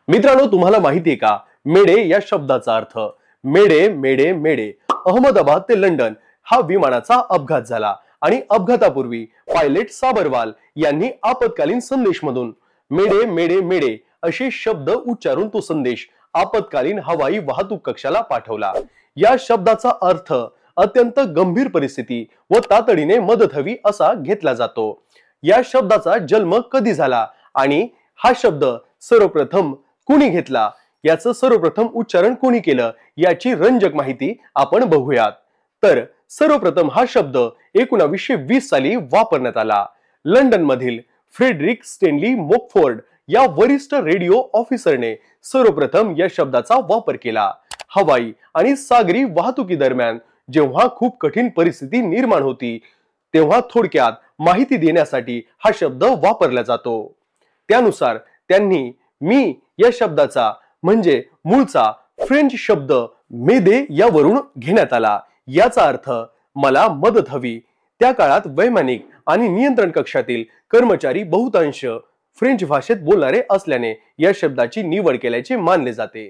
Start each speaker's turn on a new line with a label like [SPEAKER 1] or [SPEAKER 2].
[SPEAKER 1] मित्रांनो, तुम्हाला माहितीये का मेडे या शब्दाचा अर्थ? मेडे मेडे मेडे. अहमदाबाद ते लंडन हा विमानाचा अपघात झाला आणि अपघातापूर्वी पायलट साबरवाल यांनी आपत्कालीन संदेश मधून मेडे मेडे मेडे असे शब्द उच्चारून तो संदेश आपत्कालीन हवाई वाहतूक कक्षाला पाठवला। या शब्दाचा अर्थ अत्यंत गंभीर परिस्थिती व तातडीने मदत हवी असा घेतला जातो। या शब्दाचा जन्म कधी झाला आणि हा शब्द सर्वप्रथम कुणी घेतला, याचं सर्वप्रथम उच्चारण कुणी केलं, याची रंजक माहिती आपण बघूयात। तर सर्वप्रथम हा शब्द 1920 साली वापरण्यात आला। लंडन मधील फ्रेडरिक स्टेनली मोकफोर्ड या वरिष्ठ रेडिओ ऑफिसरने सर्वप्रथम या शब्दाचा वापर केला। हवाई आणि सागरी वाहतुकी दरम्यान जेव्हा खूप कठीण परिस्थिती निर्माण होती, तेव्हा थोडक्यात माहिती देण्यासाठी हा शब्द वापरला जातो। त्यानुसार त्यांनी मी या शब्दाचा म्हणजे मूळचा फ्रेंच शब्द मेदे यावरून घेण्यात आला। याचा अर्थ मला मदत हवी। त्या काळात वैमानिक आणि नियंत्रण कक्षातील कर्मचारी बहुतांश फ्रेंच भाषेत बोलणारे असल्याने या शब्दाची निवड केल्याचे मानले जाते।